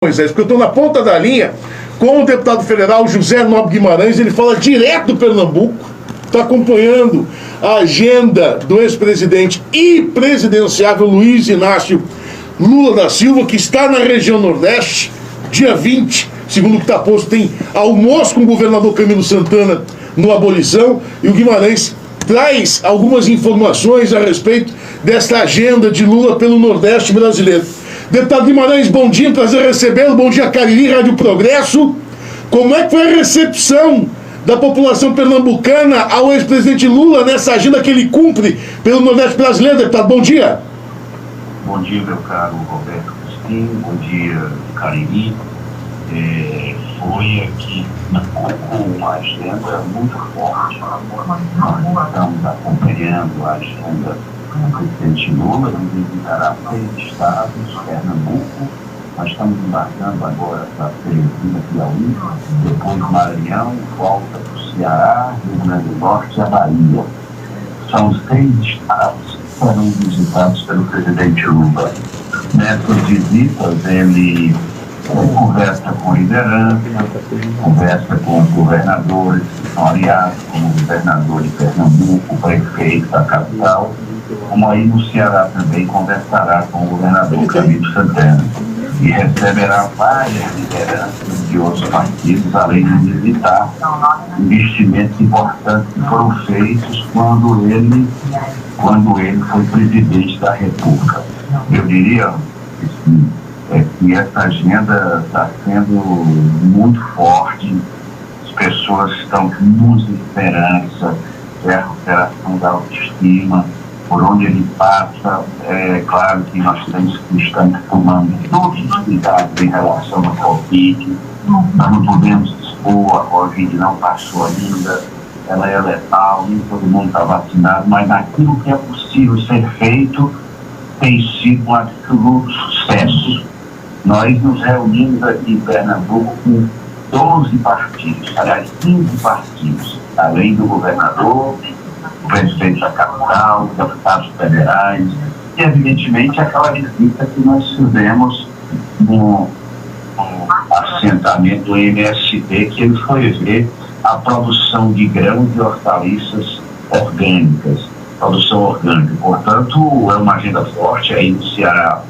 Moisés, porque eu estou na ponta da linha com o deputado federal José Nobre Guimarães. Ele fala direto do Pernambuco, está acompanhando a agenda do ex-presidente e presidenciável Luiz Inácio Lula da Silva, que está na região Nordeste, dia 20, segundo o que está posto, tem almoço com o governador Camilo Santana no Abolição, e o Guimarães traz algumas informações a respeito desta agenda de Lula pelo Nordeste brasileiro. Deputado Guimarães, bom dia, prazer recebê-lo. Bom dia, Cariri, Rádio Progresso. Como é que foi a recepção da população pernambucana ao ex-presidente Lula nessa agenda que ele cumpre pelo Nordeste brasileiro, deputado? Bom dia. Bom dia, meu caro Roberto Cristina. Bom dia, Cariri. Foi aqui uma agenda muito forte. Nós estamos acompanhando a agenda do presidente Lula, ele visitará 6 estados, Pernambuco, nós estamos embarcando agora para Teresina, Piauí, depois Maranhão, volta para o Ceará, Rio Grande do Norte e a Bahia. São 6 estados que serão visitados pelo presidente Lula. Nessas visitas, ele conversa com liderança, conversa com governadores que são aliados, como o governador de Pernambuco, o prefeito da capital, como aí no Ceará também conversará com o governador Camilo Santana e receberá várias lideranças de outros partidos, além de visitar investimentos importantes que foram feitos quando ele foi presidente da República. Eu diria que essa agenda está sendo muito forte, as pessoas estão com muita esperança, a recuperação da autoestima. Por onde ele passa, é claro que nós estamos tomando todos os cuidados em relação à Covid. Nós não podemos expor, a Covid não passou ainda, ela é letal, nem todo mundo está vacinado, mas naquilo que é possível ser feito, tem sido um absoluto sucesso. Nós nos reunimos aqui em Pernambuco com 12 partidos, aliás, 15 partidos, além do governador, o presidente da capital, deputados federais, e evidentemente aquela visita que nós fizemos no assentamento do MST, que ele foi ver a produção de grãos e hortaliças orgânicas, produção orgânica. Portanto, é uma agenda forte. Aí no Ceará,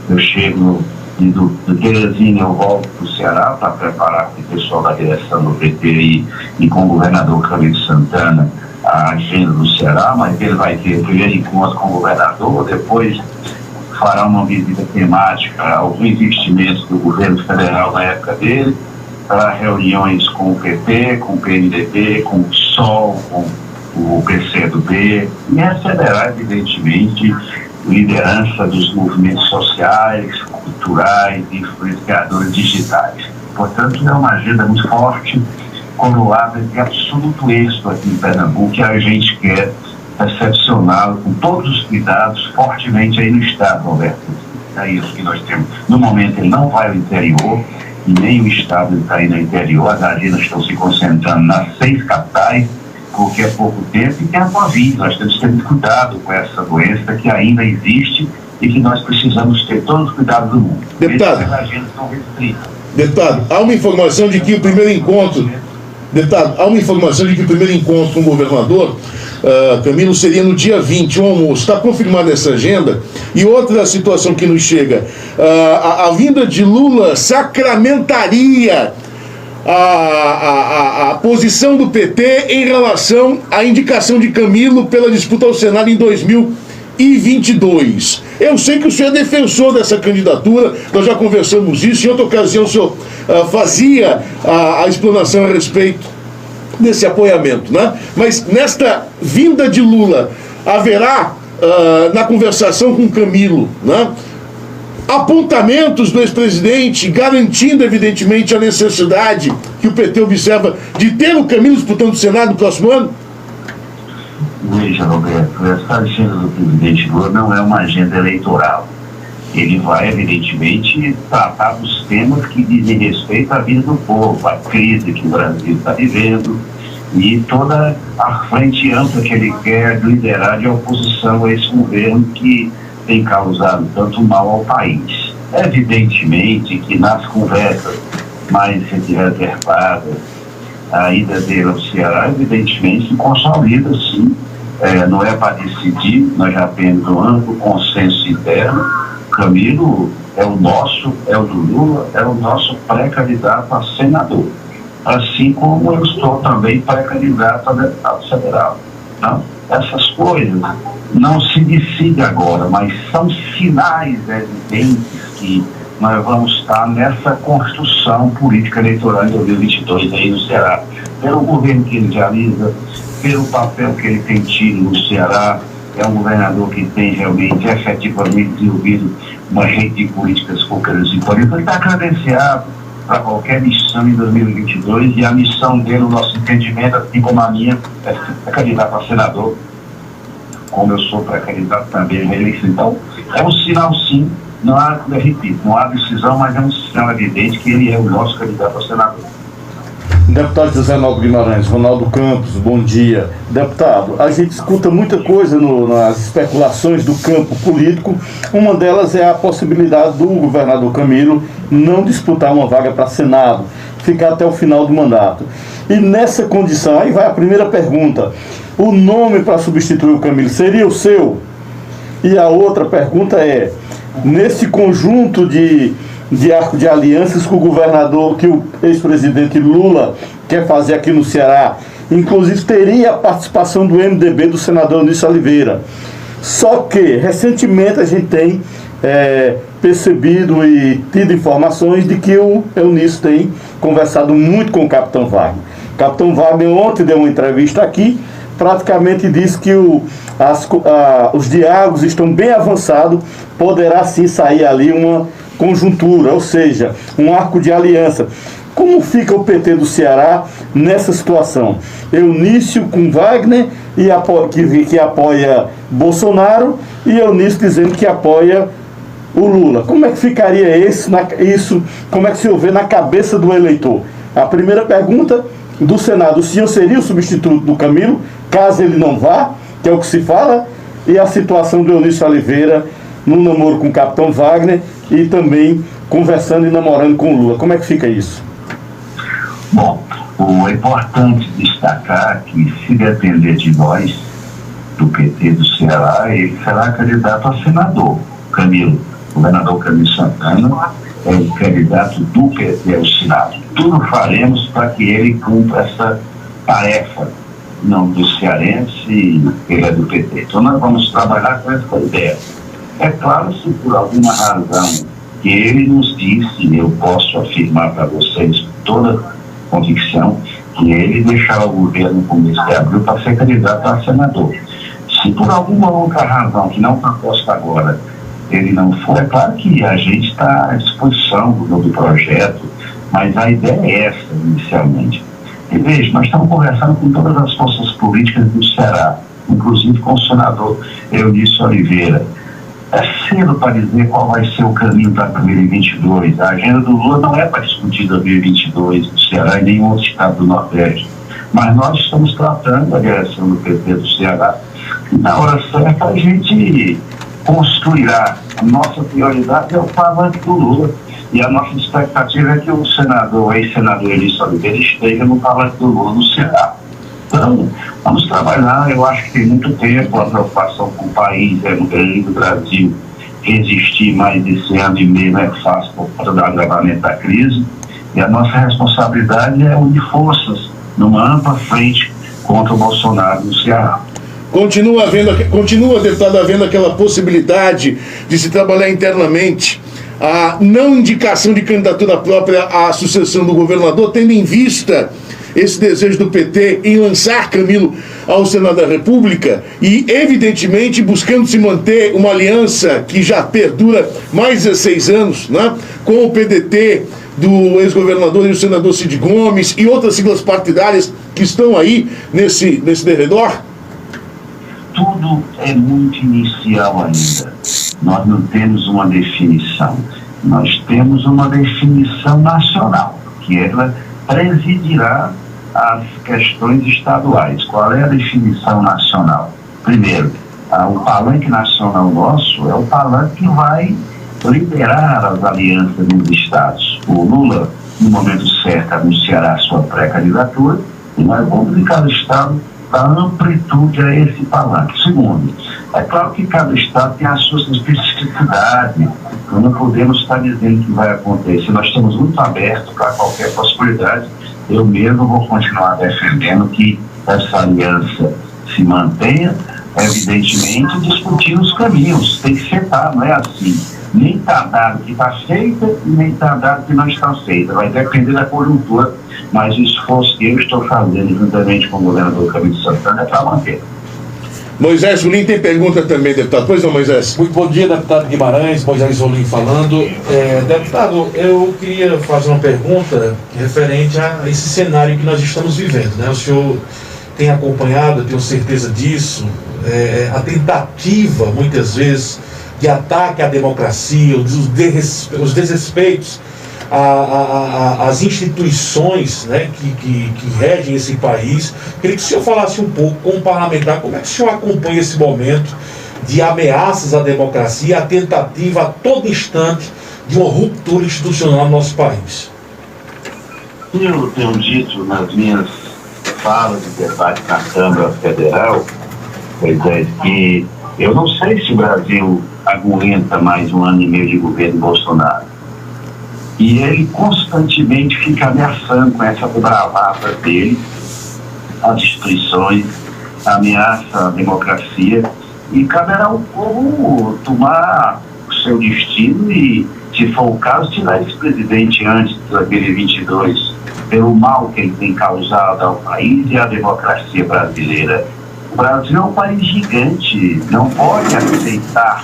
eu chego do Teresina, eu volto para o Ceará para preparar com o pessoal da direção do PT e com o governador Camilo Santana a agenda do Ceará, mas ele vai ter o primeiro encontro com o governador, depois fará uma visita temática aos investimentos do governo federal na época dele, para reuniões com o PT, com o PMDB, com o PSOL, com o PCdoB, e receberá, evidentemente, liderança dos movimentos sociais, culturais e influenciadores digitais. Portanto, é uma agenda muito forte, coroada de absoluto êxito aqui em Pernambuco, que a gente quer recepcioná-lo com todos os cuidados fortemente aí no estado, Roberto. É isso que nós temos. No momento ele não vai ao interior, e nem o estado está indo ao interior, as agendas estão se concentrando nas 6 capitais, porque é pouco tempo, e tem a Covid. Nós temos que ter muito cuidado com essa doença que ainda existe e que nós precisamos ter todos os cuidados do mundo. Deputado, as agendas são restritas. Deputado, há uma informação de que o primeiro encontro com o governador Camilo seria no dia 20, o almoço. Está confirmada essa agenda? E outra situação que nos chega, a vinda de Lula sacramentaria a posição do PT em relação à indicação de Camilo pela disputa ao Senado em 2022. Eu sei que o senhor é defensor dessa candidatura, nós já conversamos isso, em outra ocasião o senhor fazia a explanação a respeito desse apoiamento, né? Mas nesta vinda de Lula, haverá na conversação com Camilo, né, apontamentos do ex-presidente garantindo evidentemente a necessidade que o PT observa de ter o Camilo disputando o Senado no próximo ano? Veja, Roberto, essa agenda do presidente Lula não é uma agenda eleitoral. Ele vai, evidentemente, tratar dos temas que dizem respeito à vida do povo, à crise que o Brasil está vivendo e toda a frente ampla que ele quer liderar de oposição a esse governo que tem causado tanto mal ao país. Evidentemente que nas conversas mais reservadas, a ida dele ao Ceará, evidentemente, se consolida, sim. Não é para decidir, nós já temos um amplo consenso interno. Camilo é o do Lula, é o nosso pré-candidato a senador. Assim como eu estou também pré-candidato a deputado federal. Então, essas coisas não se decidem agora, mas são sinais evidentes que nós vamos estar nessa construção política eleitoral em 2022 aí no Ceará, pelo governo que ele realiza, pelo papel que ele tem tido no Ceará. É um governador que tem realmente, efetivamente, desenvolvido uma rede de políticas focadas em política. Ele está credenciado para qualquer missão em 2022 e a missão dele, o nosso entendimento, assim como a minha, é candidato a senador, como eu sou pré-candidato também à reeleição. Então, é um sinal, sim. Não há, repito, não há decisão, mas é um sinal evidente que ele é o nosso candidato a senador. Deputado José Nobre Guimarães, Ronaldo Campos, bom dia. Deputado, a gente escuta muita coisa nas especulações do campo político. Uma delas é a possibilidade do governador Camilo não disputar uma vaga para Senado, ficar até o final do mandato. E nessa condição, aí vai a primeira pergunta: o nome para substituir o Camilo seria o seu? E a outra pergunta é: nesse conjunto de arco de alianças que o governador, que o ex-presidente Lula quer fazer aqui no Ceará, inclusive teria a participação do MDB do senador Eunício Oliveira. Só que, recentemente, a gente tem percebido e tido informações de que o Eunício tem conversado muito com o Capitão Wagner. O Capitão Wagner ontem deu uma entrevista aqui, praticamente disse que os diálogos estão bem avançados, poderá sim sair ali uma conjuntura, ou seja, um arco de aliança. Como fica o PT do Ceará nessa situação? Eunício com Wagner que apoia Bolsonaro, e Eunício dizendo que apoia o Lula. Como é que ficaria isso? Como é que se ouve na cabeça do eleitor? A primeira pergunta do Senado: o senhor seria o substituto do Camilo, caso ele não vá, que é o que se fala, e a situação do Eunício Oliveira no namoro com o Capitão Wagner e também conversando e namorando com o Lula. Como é que fica isso? Bom, é importante destacar que, se depender de nós, do PT do Ceará, ele será candidato a senador. Camilo, o governador Camilo Santana, é o candidato do PT ao Senado. Tudo faremos para que ele cumpra essa tarefa, não do cearense, ele é do PT. Então nós vamos trabalhar com essa ideia. É claro, se por alguma razão que ele nos disse, eu posso afirmar para vocês com toda convicção, que ele deixará o governo no começo de abril para ser candidato a senador. Se por alguma outra razão, que não está posta agora, ele não for, é claro que a gente está à disposição do projeto, mas a ideia é essa, inicialmente. E veja, nós estamos conversando com todas as forças políticas do Ceará, inclusive com o senador Eunício Oliveira. É cedo para dizer qual vai ser o caminho para 2022. A agenda do Lula não é para discutir 2022 no Ceará e nenhum outro estado do Nordeste. Mas nós estamos tratando a direção do PT do Ceará. E na hora certa a gente construirá. A nossa prioridade é o palanque do Lula. E a nossa expectativa é que o ex-senador Eunício Oliveira esteja no palanque do Lula no Ceará. Então, vamos trabalhar. Eu acho que tem muito tempo. A preocupação com o país é no grande Brasil resistir mais esse ano e meio, não é fácil por conta do agravamento da crise. E a nossa responsabilidade é unir forças numa ampla frente contra o Bolsonaro no Ceará. Continua, deputado, havendo aquela possibilidade de se trabalhar internamente a não indicação de candidatura própria à sucessão do governador, tendo em vista esse desejo do PT em lançar Camilo ao Senado da República e, evidentemente, buscando se manter uma aliança que já perdura mais de 16 anos, né, com o PDT do ex-governador e o senador Cid Gomes e outras siglas partidárias que estão aí nesse derredor? Tudo é muito inicial ainda. Nós não temos uma definição. Nós temos uma definição nacional, que ela presidirá as questões estaduais. Qual é a definição nacional? Primeiro, o palanque nacional nosso é o palanque que vai liberar as alianças nos estados. O Lula, no momento certo, anunciará sua pré-candidatura e nós vamos em cada estado dar amplitude a esse palanque. Segundo, é claro que cada estado tem as suas especificidades. Nós não podemos estar dizendo que vai acontecer. Nós estamos muito abertos para qualquer possibilidade. Eu mesmo vou continuar defendendo que essa aliança se mantenha, evidentemente, discutindo os caminhos. Tem que sentar, não é assim. Nem está dado que está feita e nem está dado que não está feita. Vai depender da conjuntura, mas o esforço que eu estou fazendo juntamente com o governador Camilo Santana é para manter. Moisés Rolim tem pergunta também, deputado. Pois não, Moisés? Muito bom dia, deputado Guimarães, Moisés Rolim falando. Deputado, eu queria fazer uma pergunta referente a esse cenário que nós estamos vivendo, né? O senhor tem acompanhado, eu tenho certeza disso, a tentativa, muitas vezes, de ataque à democracia, os desrespeitos às instituições, né, que regem esse país. Queria que o senhor falasse um pouco, como parlamentar, como é que o senhor acompanha esse momento de ameaças à democracia, a tentativa a todo instante de uma ruptura institucional no nosso país? Eu tenho dito nas minhas falas de debate na Câmara Federal, que eu não sei se o Brasil aguenta mais 1 ano e meio de governo Bolsonaro. E ele constantemente fica ameaçando com essa bravata dele as instituições, ameaça a democracia, e caberá ao povo tomar o seu destino e, se for o caso, tirar esse presidente antes de 2022, pelo mal que ele tem causado ao país e à democracia brasileira. O Brasil é um país gigante, não pode aceitar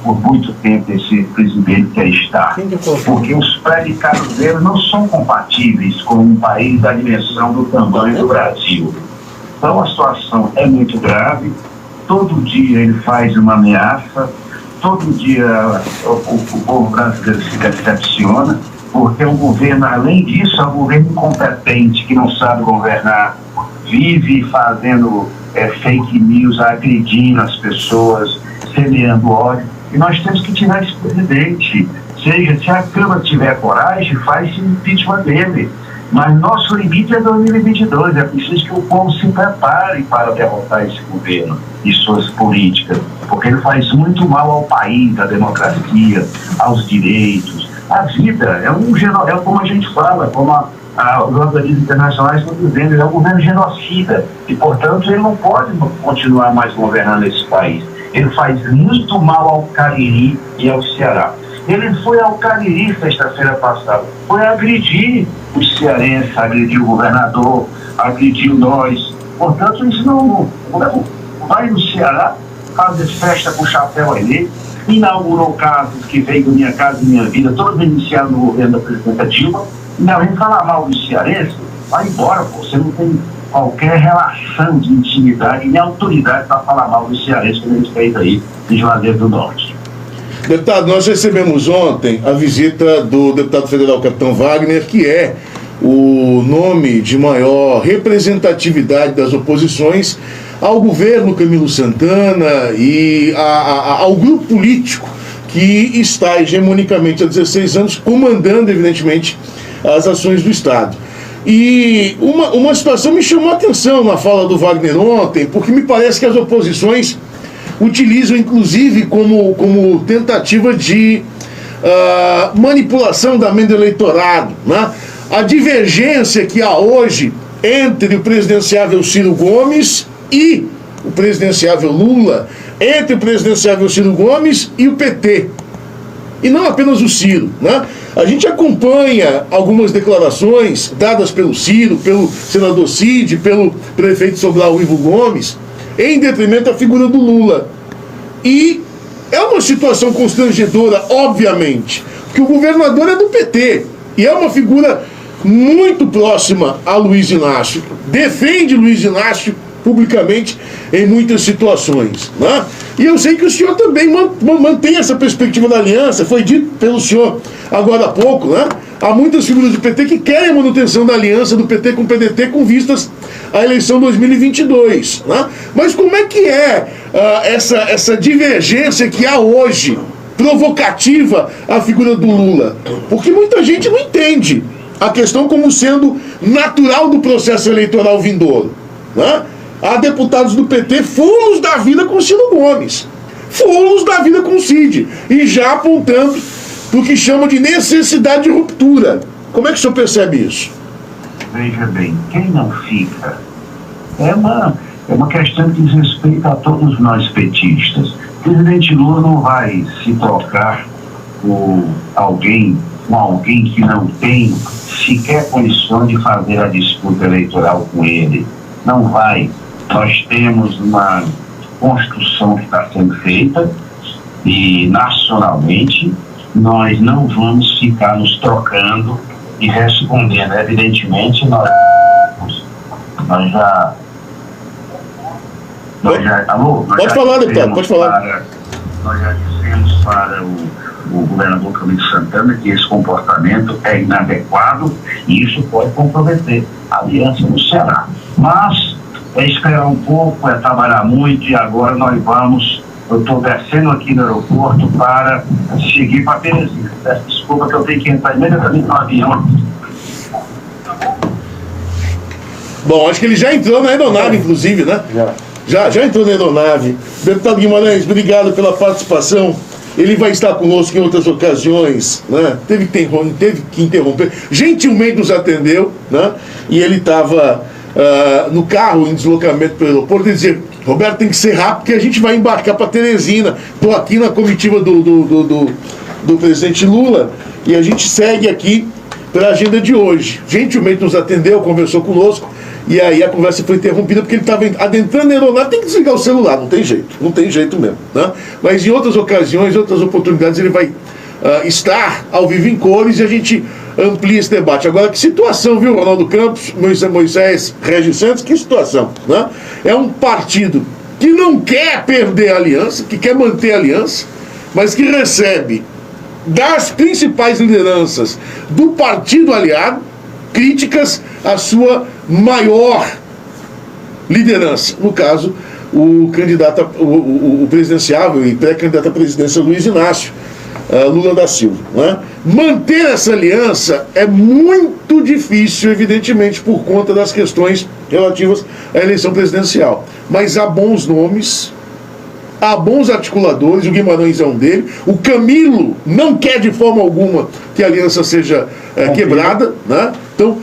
por muito tempo esse presidente que está, porque os predicados dele não são compatíveis com um país da dimensão do tamanho do Brasil. Então a situação é muito grave, todo dia ele faz uma ameaça, todo dia o povo brasileiro se decepciona, porque o governo, além disso, é um governo incompetente, que não sabe governar, vive fazendo fake news, agredindo as pessoas, semeando ódio. E nós temos que tirar esse presidente. Seja, se a Câmara tiver coragem, faz-se o impeachment dele. Mas nosso limite é 2022. É preciso que o povo se prepare para derrotar esse governo e suas políticas. Porque ele faz muito mal ao país, à democracia, aos direitos. A vida é como a gente fala, como os organismos internacionais estão dizendo, é um governo genocida. E, portanto, ele não pode continuar mais governando esse país. Ele faz muito mal ao Cariri e ao Ceará. Ele foi ao Cariri sexta-feira passada, foi agredir os cearenses, agredir o governador, agrediu nós. Portanto, isso não vai no Ceará, fazer festa com chapéu ali, inaugurou casas que veio da Minha Casa e Minha Vida, todos iniciaram no governo da presidenta Dilma, e não vem falar mal dos cearenses, vai embora, pô, você não tem qualquer relação de intimidade nem autoridade para falar mal dos cearenses que a gente fez aí em Juazeiro do Norte. Deputado, nós recebemos ontem a visita do deputado federal Capitão Wagner, que é o nome de maior representatividade das oposições ao governo Camilo Santana e ao grupo político que está hegemonicamente há 16 anos comandando, evidentemente, as ações do Estado. E uma situação me chamou a atenção na fala do Wagner ontem, porque me parece que as oposições utilizam, inclusive, como tentativa de manipulação da mente do eleitorado, né? A divergência que há hoje entre o presidenciável Ciro Gomes e o presidenciável Lula, entre o presidenciável Ciro Gomes e o PT. E não apenas o Ciro, né? A gente acompanha algumas declarações dadas pelo Ciro, pelo senador Cid, pelo prefeito Sobral Ivo Gomes, em detrimento da figura do Lula. E é uma situação constrangedora, obviamente, que o governador é do PT e é uma figura muito próxima a Luiz Inácio, defende Luiz Inácio publicamente em muitas situações, né? E eu sei que o senhor também mantém essa perspectiva da aliança, foi dito pelo senhor agora há pouco, né? Há muitas figuras do PT que querem a manutenção da aliança do PT com o PDT com vistas à eleição 2022, né? Mas como é que é essa divergência que há hoje provocativa a figura do Lula? Porque muita gente não entende a questão como sendo natural do processo eleitoral vindouro, né? Há deputados do PT fulos da vida com Ciro Gomes, fulos da vida com Cid, e já apontando para o que chama de necessidade de ruptura. Como é que o senhor percebe isso? Veja bem, quem não fica é uma questão que diz respeito a todos nós petistas. O presidente Lula não vai se trocar com alguém que não tem sequer condições de fazer a disputa eleitoral com ele. Não vai. Nós temos uma construção que está sendo feita e nacionalmente nós não vamos ficar nos trocando e respondendo. Evidentemente, nós já... Alô? Pode falar, deputado, pode falar. Nós já dissemos para o governador Camilo Santana que esse comportamento é inadequado e isso pode comprometer a aliança no Ceará. Mas é esperar um pouco, é trabalhar muito e agora nós vamos... Eu estou descendo aqui no aeroporto para seguir para Teresina. Desculpa que eu tenho que entrar imediatamente no avião. Bom, acho que ele já entrou na aeronave, inclusive, né? Já entrou na aeronave. Deputado Guimarães, obrigado pela participação. Ele vai estar conosco em outras ocasiões, né? Teve que interromper. Gentilmente nos atendeu, né? E ele estava no carro, em deslocamento pelo aeroporto, e dizia: Roberto, tem que ser rápido, porque a gente vai embarcar para Teresina. Estou aqui na comitiva do presidente Lula e a gente segue aqui pela agenda de hoje. Gentilmente nos atendeu, conversou conosco, e aí a conversa foi interrompida porque ele estava adentrando na aeronave. Tem que desligar o celular, não tem jeito mesmo, né? Mas em outras ocasiões, outras oportunidades, ele vai estar ao vivo em cores e a gente amplia esse debate. Agora, que situação, viu, Ronaldo Campos, Moisés Regis Santos, que situação, né? É um partido que não quer perder a aliança, que quer manter a aliança, mas que recebe das principais lideranças do partido aliado críticas à sua maior liderança. No caso, o candidato, o presidenciável e pré-candidato à presidência Luiz Inácio Lula da Silva, né? Manter essa aliança é muito difícil, evidentemente, por conta das questões relativas à eleição presidencial. Mas há bons nomes, há bons articuladores, o Guimarães é um deles, o Camilo não quer de forma alguma que a aliança seja quebrada, né? Então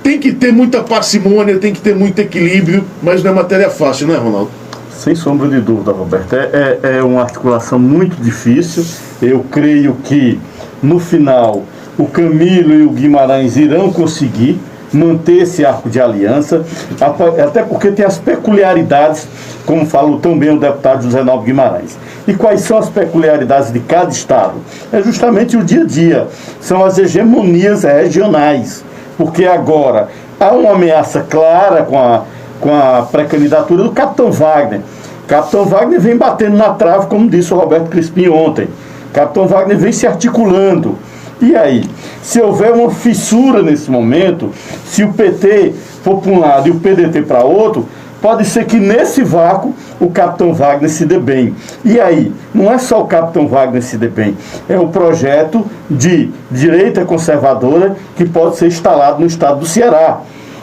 tem que ter muita parcimônia, tem que ter muito equilíbrio, mas não é matéria fácil, né, Ronaldo? Sem sombra de dúvida, Roberto. É uma articulação muito difícil. Eu creio que, no final, o Camilo e o Guimarães irão conseguir manter esse arco de aliança, até porque tem as peculiaridades, como falou também o deputado José Naldo Guimarães. E quais são as peculiaridades de cada estado? É justamente o dia a dia, são as hegemonias regionais, porque agora há uma ameaça clara com a pré-candidatura do Capitão Wagner. Capitão Wagner vem batendo na trave, como disse o Roberto Crispim ontem. Capitão Wagner vem se articulando. E aí, se houver uma fissura nesse momento, se o PT for para um lado e o PDT para outro, pode ser que nesse vácuo o Capitão Wagner se dê bem. E aí, não é só o Capitão Wagner se dê bem, é o projeto de direita conservadora que pode ser instalado no estado do Ceará.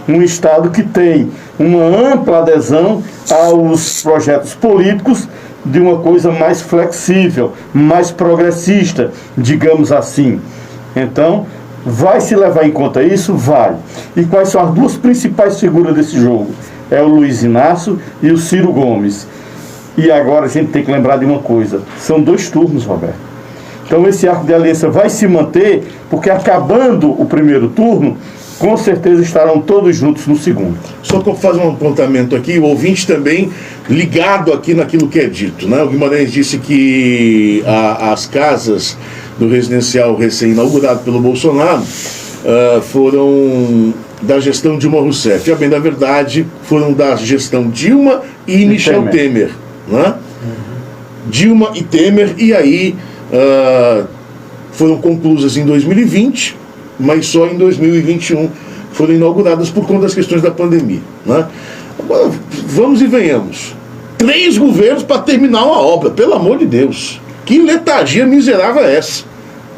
Um estado que tem uma ampla adesão aos projetos políticos de uma coisa mais flexível, mais progressista, digamos assim. Então, vai se levar em conta isso? Vai. E quais são as duas principais figuras desse jogo? É o Luiz Inácio e o Ciro Gomes. E agora a gente tem que lembrar de uma coisa, são 2 turnos, Roberto. Então esse arco de aliança vai se manter, porque acabando o primeiro turno, com certeza estarão todos juntos no segundo. Só para fazer um apontamento aqui, o ouvinte também ligado aqui naquilo que é dito, né? O Guimarães disse que as casas do residencial recém-inaugurado pelo Bolsonaro foram da gestão Dilma Rousseff. A bem da verdade, foram da gestão Dilma e Michel Temer, né? Dilma e Temer, e aí foram conclusas em 2020, mas só em 2021 foram inauguradas por conta das questões da pandemia, né? Agora, vamos e venhamos. 3 governos para terminar uma obra, pelo amor de Deus. Que letargia miserável é essa?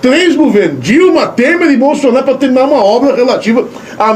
3 governos, Dilma, Temer e Bolsonaro, para terminar uma obra relativa a